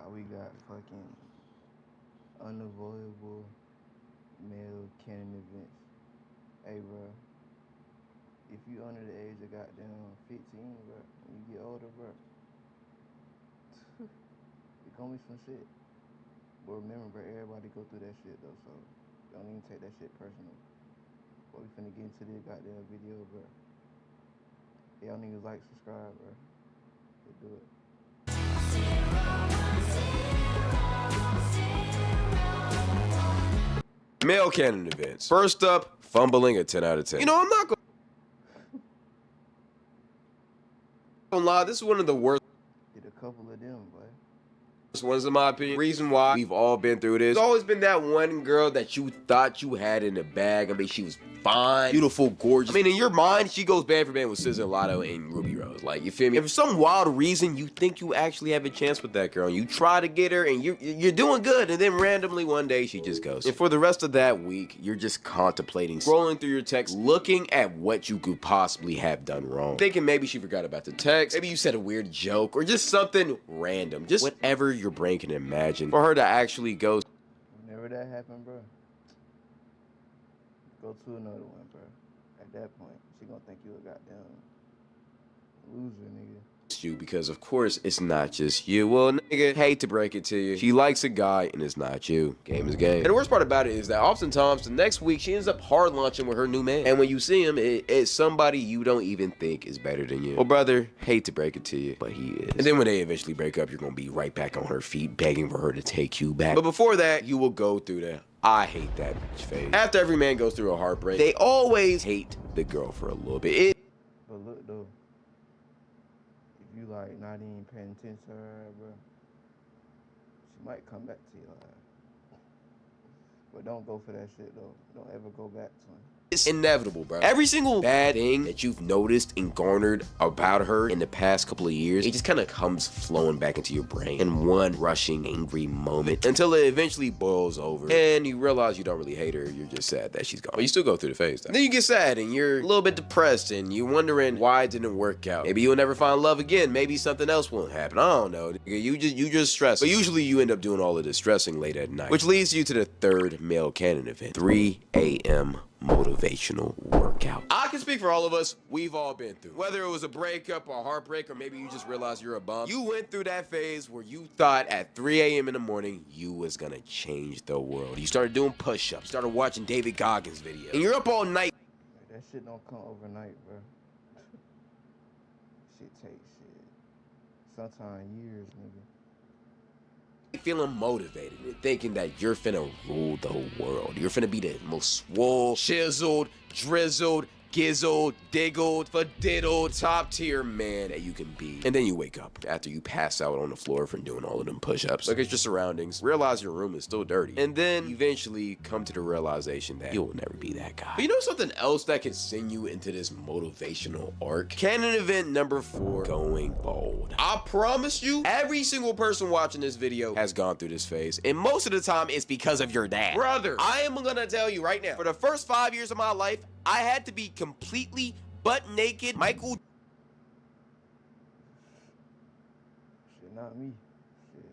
We got fucking unavoidable male Canon events. Hey, bro, if you under the age of goddamn 15, bro, when you get older, bro, it's gonna be some shit. But remember, bro, everybody go through that shit, though, so don't even take that shit personal. But we finna get into this goddamn video, bro. Y'all niggas like, subscribe, bro. Let's do it. Male Canon events. First up, fumbling a 10 out of 10. You know, I'm not gonna lie, this is one of the worst Did a couple of them, boy. ones in my opinion. Reason why we've all been through this. There's always been that one girl that you thought you had in the bag. I mean, she was fine, beautiful, gorgeous. I mean, in your mind, she goes band for band with SZA, Lotto, and Ruby Rose. Like, you feel me? And for some wild reason, you think you actually have a chance with that girl. And you try to get her, and you're doing good, and then randomly one day, she just goes. And for the rest of that week, you're just contemplating, scrolling through your text, looking at what you could possibly have done wrong. Thinking maybe she forgot about the text, maybe you said a weird joke, or just something random. Just whatever your brain can imagine. For her to actually go. Whenever that happened, bro, go to another one, bro. At that point, she gonna think you a goddamn loser, nigga. You because of course it's not just you. Well, nigga, hate to break it to you, she likes a guy and it's not you. Game is game. And the worst part about it is that oftentimes the next week she ends up hard launching with her new man, and when you see him, it's somebody you don't even think is better than you. Well, brother, hate to break it to you, but he is. And then when they eventually break up, you're gonna be right back on her feet begging for her to take you back. But before that, you will go through the I hate that bitch phase. After every man goes through a heartbreak, they always hate the girl for a little bit. But look though, if you like not even paying attention to her, bro, she might come back to you. But don't go for that shit though. Don't ever go back to him. It's inevitable, bro. Every single bad thing that you've noticed and garnered about her in the past couple of years, it just kind of comes flowing back into your brain in one rushing, angry moment until it eventually boils over and you realize you don't really hate her. You're just sad that she's gone. But you still go through the phase, though. Then you get sad and you're a little bit depressed and you're wondering why it didn't work out. Maybe you'll never find love again. Maybe something else won't happen. I don't know. You just stress. But usually you end up doing all of this stressing late at night, which leads you to the third male Canon event, 3 a.m. motivational workout. I can speak for all of us. We've all been through. Whether it was a breakup or a heartbreak, or maybe you just realized you're a bum. You went through that phase where you thought at 3 a.m. in the morning, you was gonna change the world. You started doing push-ups, started watching David Goggins videos, and you're up all night. That shit don't come overnight, bro. Shit takes shit. Sometimes years, nigga. Feeling motivated and thinking that you're finna rule the world. You're finna be the most swole, chiseled, drizzled, gizzled, diggled, fadiddled, top tier man that you can be. And then you wake up after you pass out on the floor from doing all of them push-ups. Look at your surroundings, realize your room is still dirty, and then eventually come to the realization that you'll never be that guy. But you know something else that can send you into this motivational arc? Canon event number 4, going bald. I promise you, every single person watching this video has gone through this phase, and most of the time it's because of your dad. Brother, I am gonna tell you right now, for the first 5 years of my life, I had to be completely butt naked, Michael Shit, not me. Shit.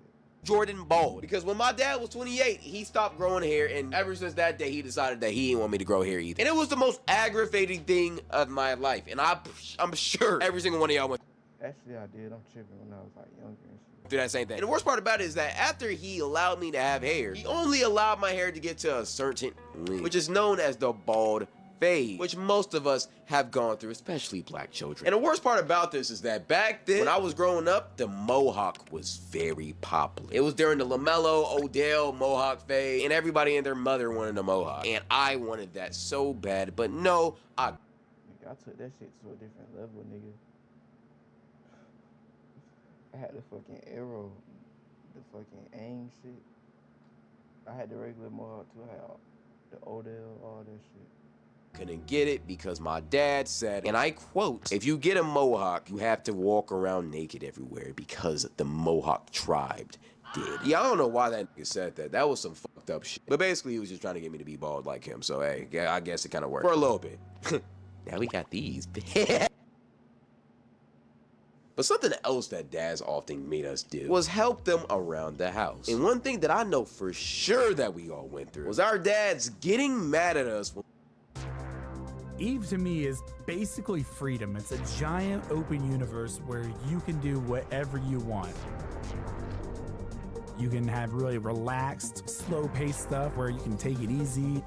Jordan bald. Because when my dad was 28, he stopped growing hair, and ever since that day, he decided that he didn't want me to grow hair either. And it was the most aggravating thing of my life, and I'm sure every single one of y'all went Actually, I did. I'm tripping when I was like younger and shit. through that same thing. And the worst part about it is that after he allowed me to have hair, he only allowed my hair to get to a certain length, which is known as the bald phase, which most of us have gone through, especially black children. And the worst part about this is that back then, when I was growing up, the mohawk was very popular. It was during the LaMelo, Odell mohawk phase, and everybody and their mother wanted a mohawk. And I wanted that so bad, but no, Nigga, I took that shit to a different level, nigga. I had the fucking arrow, the fucking aim shit. I had the regular mohawk too. I had the Odell, all that shit. Couldn't get it because my dad said, and I quote, if you get a mohawk, you have to walk around naked everywhere because the mohawk tribe did. Yeah, I don't know why that nigga said that. That was some fucked up shit. But basically, he was just trying to get me to be bald like him. So, hey, yeah, I guess it kind of worked. For a little bit. Now we got these. But something else that dads often made us do was help them around the house. And one thing that I know for sure that we all went through was our dads getting mad at us. Eve to me is basically freedom. It's a giant open universe where you can do whatever you want. You can have really relaxed, slow-paced stuff where you can take it easy.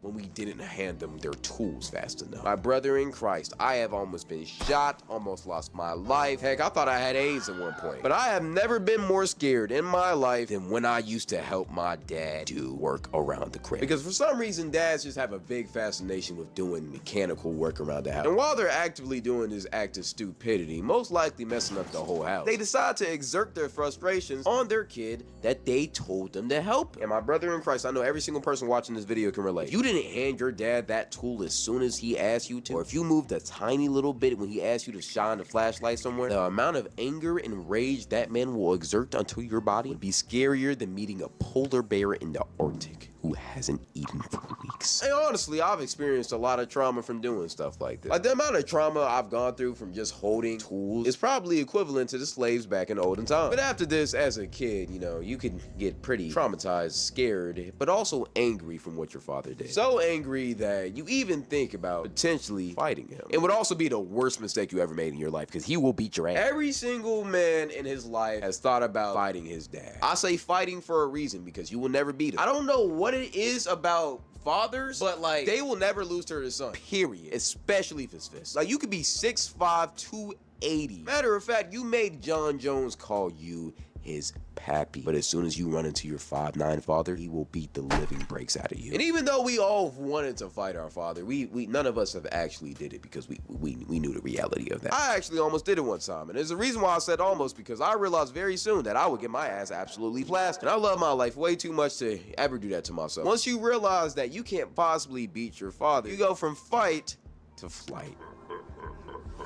When we didn't hand them their tools fast enough. My brother in Christ, I have almost been shot, almost lost my life. Heck, I thought I had AIDS at one point. But I have never been more scared in my life than when I used to help my dad do work around the crib. Because for some reason, dads just have a big fascination with doing mechanical work around the house. And while they're actively doing this act of stupidity, most likely messing up the whole house, they decide to exert their frustrations on their kid that they told them to help. And my brother in Christ, I know every single person watching this video can relate. If you didn't hand your dad that tool as soon as he asked you to, or if you moved a tiny little bit when he asked you to shine the flashlight somewhere, the amount of anger and rage that man will exert onto your body would be scarier than meeting a polar bear in the Arctic who hasn't eaten for weeks. And honestly, I've experienced a lot of trauma from doing stuff like this. Like, the amount of trauma I've gone through from just holding tools is probably equivalent to the slaves back in olden times. But after this, as a kid, you know, you can get pretty traumatized, scared, but also angry from what your father did. So angry that you even think about potentially fighting him. It would also be the worst mistake you ever made in your life, because he will beat your ass. Every single man in his life has thought about fighting his dad. I say fighting for a reason, because you will never beat him. I don't know what it is about fathers, but like, they will never lose to their son, period. Especially if it's fists. Like, you could be 6'5", 280. Matter of fact, you made John Jones call you his pappy. But as soon as you run into your 5'9" father, he will beat the living breaks out of you. And even though we all wanted to fight our father, we none of us have actually did it, because we knew the reality of that. I actually almost did it one time, and there's a reason why I said almost, because I realized very soon that I would get my ass absolutely plastered. And I love my life way too much to ever do that to myself. Once you realize that you can't possibly beat your father, you go from fight to flight.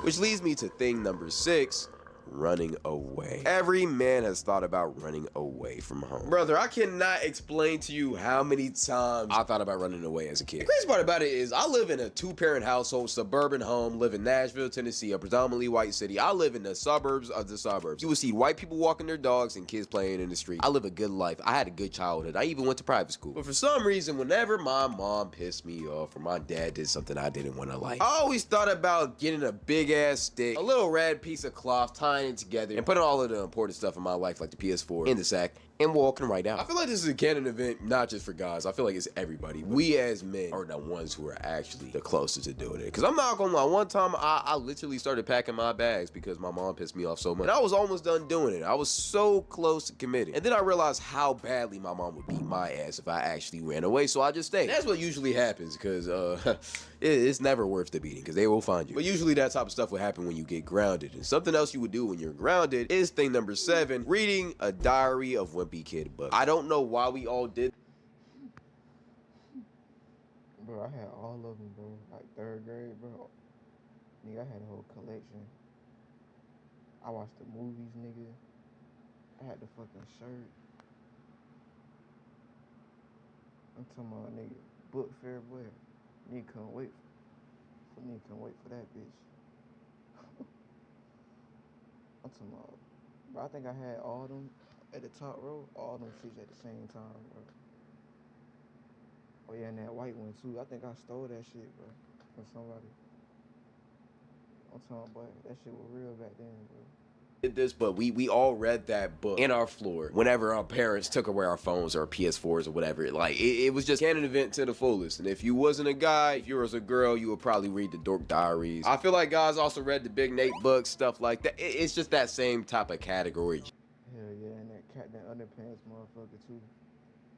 Which leads me to thing number 6, running away. Every man has thought about running away from home. Brother, I cannot explain to you how many times I thought about running away as a kid. The crazy part about it is I live in a 2-parent household, suburban home, live in Nashville, Tennessee, a predominantly white city. I live in the suburbs of the suburbs. You will see white people walking their dogs and kids playing in the street. I live a good life. I had a good childhood. I even went to private school. But for some reason, whenever my mom pissed me off or my dad did something I didn't want to like, I always thought about getting a big ass stick, a little red piece of cloth, tying it together, and putting all of the important stuff in my life, like the PS4, in the sack, and walking right out. I feel like this is a Canon event, not just for guys. I feel like it's everybody. We as men are the ones who are actually the closest to doing it. Because I'm not gonna lie, one time I literally started packing my bags because my mom pissed me off so much. And I was almost done doing it. I was so close to committing. And then I realized how badly my mom would beat my ass if I actually ran away, so I just stayed. And that's what usually happens, because it's never worth the beating, because they will find you. But usually that type of stuff would happen when you get grounded. And something else you would do when you're grounded is thing number 7, reading a Diary of Wimpy Kid book. I don't know why we all did. Bro, I had all of them, bro. Like 3rd grade, bro. Nigga, I had a whole collection. I watched the movies, nigga. I had the fucking shirt. I'm talking about, nigga, book fair, boy. Nigga couldn't wait. Nigga couldn't wait for that bitch. I'm talking about, bro, I think I had all them at the top row, all them shits at the same time, bro. Oh yeah, and that white one too. I think I stole that shit, bro, from somebody. I'm talking about, that shit was real back then, bro. Did this, but we all read that book in our floor whenever our parents took away our phones or our PS4s or whatever. Like, it was just Canon event to the fullest. And if you wasn't a guy, if you was a girl, you would probably read the Dork Diaries. I feel like guys also read the Big Nate books, stuff like that. It's just that same type of category. Hell yeah, and that underpants motherfucker too.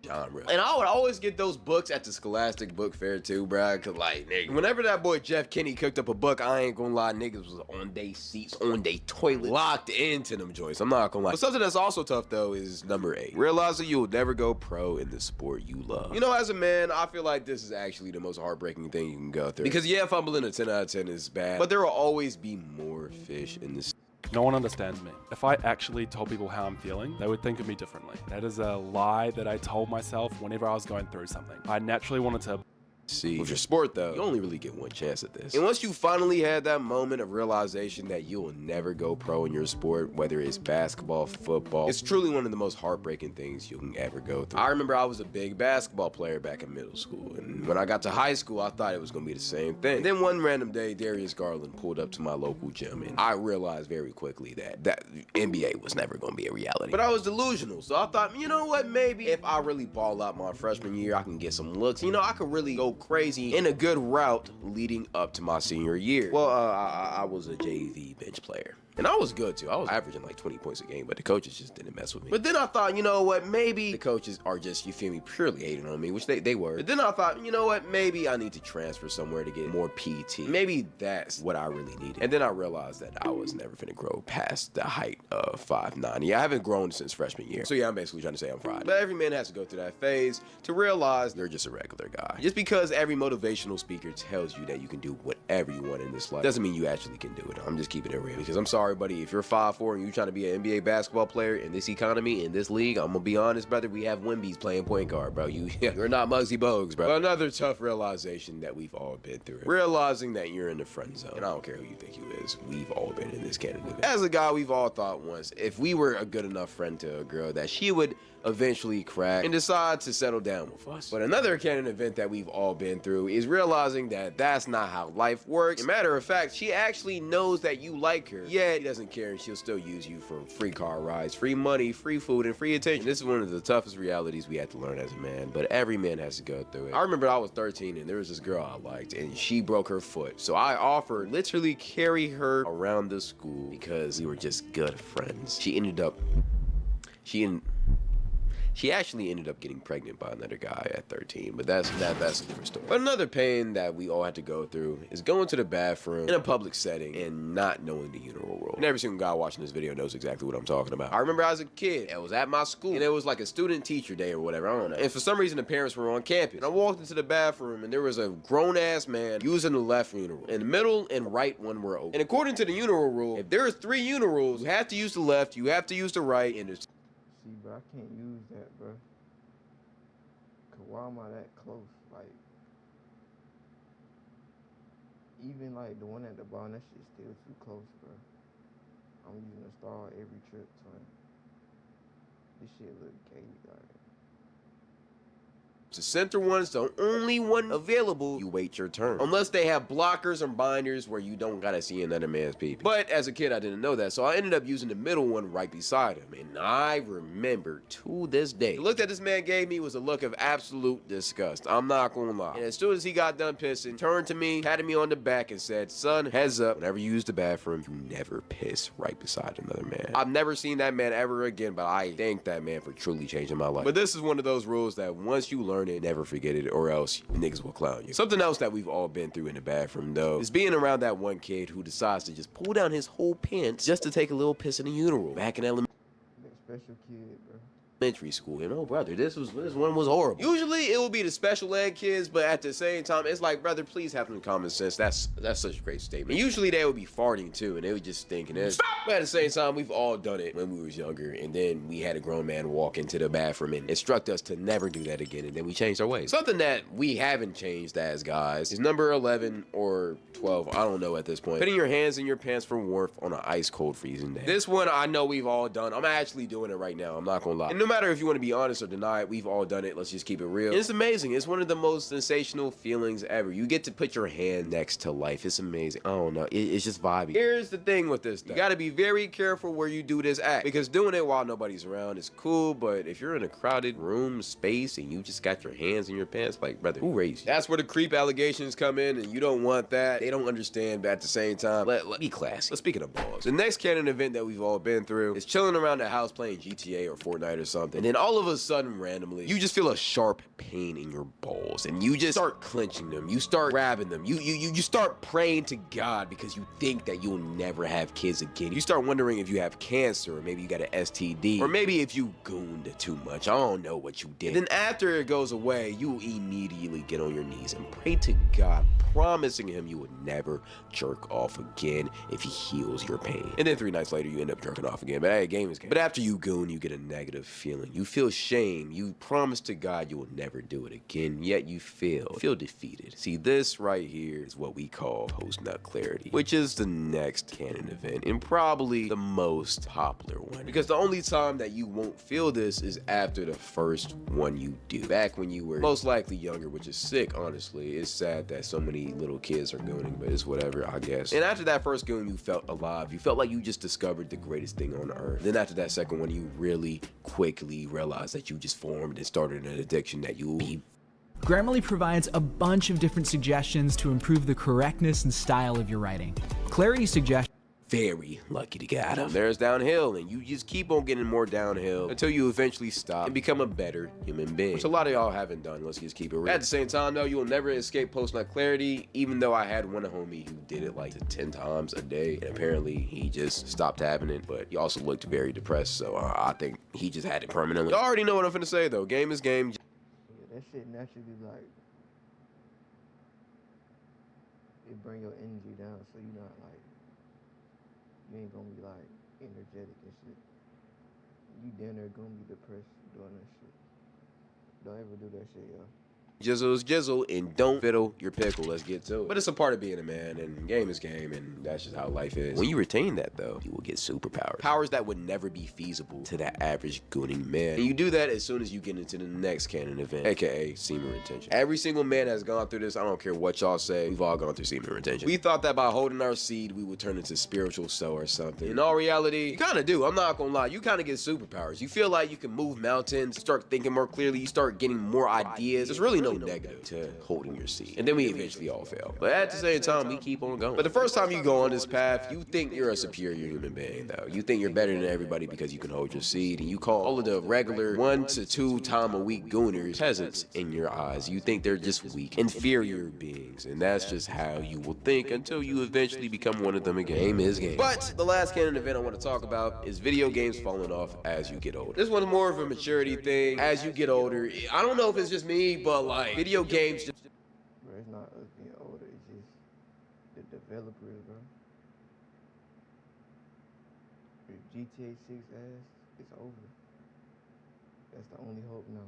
Genre. And I would always get those books at the Scholastic Book Fair too, bruh, cause like, nigga, whenever that boy Jeff Kinney cooked up a book, I ain't gonna lie, niggas was on they seats, on they toilet, locked into them joints. I'm not gonna lie. But something that's also tough though is number 8. Realizing you'll never go pro in the sport you love. You know, as a man, I feel like this is actually the most heartbreaking thing you can go through. Because yeah, fumbling a 10 out of 10 is bad, but there will always be more fish in the sea. No one understands me. If I actually told people how I'm feeling, they would think of me differently. That is a lie that I told myself whenever I was going through something. I naturally wanted to See, with your sport though, you only really get one chance at this. And once you finally had that moment of realization that you will never go pro in your sport, whether it's basketball, football, it's truly one of the most heartbreaking things you can ever go through. I remember I was a big basketball player back in middle school, and when I got to high school, I thought it was gonna be the same thing. And then one random day, Darius Garland pulled up to my local gym, and I realized very quickly that NBA was never gonna be a reality. But I was delusional, so I thought, you know what, maybe if I really ball out my freshman year, I can get some looks. You know, I could really go crazy in a good route leading up to my senior year. Well, I was a JV bench player. And I was good too. I was averaging like 20 points a game, but the coaches just didn't mess with me. But then I thought, you know what, maybe the coaches are just, you feel me, purely hating on me, which they were. But then I thought, you know what, maybe I need to transfer somewhere to get more PT. Maybe that's what I really needed. And then I realized that I was never finna grow past the height of 5'9". Yeah, I haven't grown since freshman year. So yeah, I'm basically trying to say I'm fried. But every man has to go through that phase to realize they're just a regular guy. Just because every motivational speaker tells you that you can do whatever you want in this life doesn't mean you actually can do it. I'm just keeping it real, because I'm sorry, buddy, if you're 5'4" and you're trying to be an NBA basketball player in this economy, in this league, I'm gonna be honest, brother, we have Wimby's playing point guard, bro. You're not Muggsy Bogues, bro. Another tough realization that we've all been through. Realizing that you're in the friend zone. And I don't care who you think you is. We've all been in this Canon event. As a guy, we've all thought once, if we were a good enough friend to a girl, that she would eventually crack and decide to settle down with us. But another Canon event that we've all been through is realizing that that's not how life works. As a matter of fact, she actually knows that you like her, yet she doesn't care, and she'll still use you for free car rides, free money, free food, and free attention. This is one of the toughest realities we have to learn as a man, but every man has to go through it. I remember I was 13 and there was this girl I liked, and she broke her foot. So I offered literally carry her around the school because we were just good friends. She actually ended up getting pregnant by another guy at 13, but that's a different story. But another pain that we all had to go through is going to the bathroom in a public setting and not knowing the urinal rule. And every single guy watching this video knows exactly what I'm talking about. I remember as a kid, I was at my school, and it was like a student-teacher day or whatever, I don't know. And for some reason, the parents were on campus. And I walked into the bathroom, and there was a grown-ass man using the left urinal. And the middle and right one were open. And according to the urinal rule, if there's 3 urinals, you have to use the left, you have to use the right, and there's... See, bro, I can't use that, bro. Cause why am I that close? Like, even like the one at the bottom, that shit's still too close, bro. I'm using a star every trip, twin. This shit look gay, like. The center one's the only one available. You wait your turn. Unless they have blockers or binders where you don't gotta see another man's pee. But as a kid, I didn't know that, so I ended up using the middle one right beside him. And I remember to this day, the look that this man gave me was a look of absolute disgust. I'm not gonna lie. And as soon as he got done pissing, turned to me, patted me on the back, and said, "Son, heads up, whenever you use the bathroom, you never piss right beside another man." I've never seen that man ever again, but I thank that man for truly changing my life. But this is one of those rules that once you learn it, never forget it, or else niggas will clown you. Something else that we've all been through in the bathroom, though, is being around that one kid who decides to just pull down his whole pants just to take a little piss in the urinal. Back in That special kid, bro. elementary school, and oh brother, this one was horrible. Usually it will be the special ed kids, but at the same time, it's like, brother, please have some common sense. That's such a great statement. And usually they would be farting too, and they would just stink. But at the same time, we've all done it when we was younger, and then we had a grown man walk into the bathroom and instruct us to never do that again, and then we changed our ways. Something that we haven't changed as guys is number 11 or 12, I don't know at this point. Putting your hands in your pants for warmth on an ice cold freezing day. This one I know we've all done. I'm actually doing it right now, I'm not gonna lie. And no matter if you want to be honest or deny it, we've all done it. Let's just keep it real. And it's amazing. It's one of the most sensational feelings ever. You get to put your hand next to life. It's amazing. I don't know. It's just vibey. Here's the thing with this stuff. You gotta be very careful where you do this act, because doing it while nobody's around is cool, but if you're in a crowded room space and you just got your hands in your pants, like, brother, who raised you? That's where the creep allegations come in, and you don't want that. They don't understand, but at the same time, let be classy. But speaking of balls, the next Canon event that we've all been through is chilling around the house playing GTA or Fortnite or something, and then all of a sudden, randomly, you just feel a sharp pain in your balls, and you just start clenching them. You start grabbing them. You start praying to God because you think that you'll never have kids again. You start wondering if you have cancer, or maybe you got an STD, or maybe if you gooned too much. I don't know what you did. And then after it goes away, you immediately get on your knees and pray to God, promising him you would never jerk off again if he heals your pain. And then 3 nights later, you end up jerking off again. But hey, game is game. But after you goon, you get a negative feeling feeling. You feel shame. You promise to God you will never do it again, yet you feel defeated. See, this right here is what we call post-nut clarity, which is the next canon event and probably the most popular one. Because the only time that you won't feel this is after the first one you do. Back when you were most likely younger, which is sick, honestly. It's sad that so many little kids are gooning, but it's whatever, I guess. And after that first goon, you felt alive. You felt like you just discovered the greatest thing on earth. Then after that second one, you really quickly realized that you just formed and started an addiction that you will be. Grammarly provides a bunch of different suggestions to improve the correctness and style of your writing. Clarity suggestions. Very lucky to get out of. There's downhill, and you just keep on getting more downhill until you eventually stop and become a better human being, which a lot of y'all haven't done. Let's just keep it real. At the same time, though, you will never escape post-nut clarity, even though I had one homie who did it like 10 times a day, and apparently he just stopped having it, but he also looked very depressed, so I think he just had it permanently. Y'all already know what I'm finna say, though. Game is game. Yeah, that shit naturally, like, it bring your energy down, so you're not, like, you ain't gonna be like energetic and shit. You damn near gonna be depressed doing that shit. Don't ever do that shit, yo. Jizzle's jizzle, and don't fiddle your pickle. Let's get to it. But it's a part of being a man, and game is game, and that's just how life is. When you retain that, though, you will get superpowers. Powers that would never be feasible to that average gooning man. And you do that as soon as you get into the next canon event, aka semen retention. Every single man has gone through this. I don't care what y'all say. We've all gone through semen retention. We thought that by holding our seed, we would turn into spiritual soul or something. In all reality, you kind of do. I'm not gonna lie. You kind of get superpowers. You feel like you can move mountains, start thinking more clearly, you start getting more ideas. There's really no negative to holding your seed, and then we eventually all fail, but at the same time we keep on going. But the first time you go on this path, you think you're a superior human being, though. You think you're better than everybody because you can hold your seed, and you call all of the regular 1 to 2 times a week gooners peasants in your eyes. You think they're just weak, inferior beings, and that's just how you will think until you eventually become one of them again. Game is game. But the last canon event I want to talk about is video games falling off as you get older. This one's more of a maturity thing. As you get older, I don't know if it's just me, but like video games just... Bro, it's not us being older, it's just the developers, bro. If GTA 6 ass, it's over. That's the only hope now.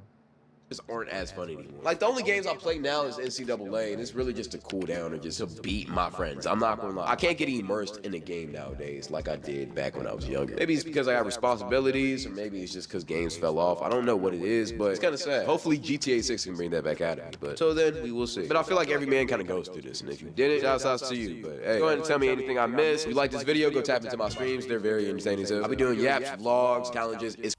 aren't as fun anymore. Like, the only games I play now is NCAA, and it's really just to cool down or just to beat my friends. I'm not gonna lie. I can't get immersed in a game nowadays like I did back when I was younger. Maybe it's because I got responsibilities, or maybe it's just because games fell off. I don't know what it is, but it's kind of sad. Hopefully GTA 6 can bring that back out of me, but until then, we will see. But I feel like every man kind of goes through this, and if you didn't, shouts out to you. But hey, go ahead and tell me anything I missed. If you like this video, go tap into my streams. They're very entertaining too. I'll be doing yaps, vlogs, challenges. It's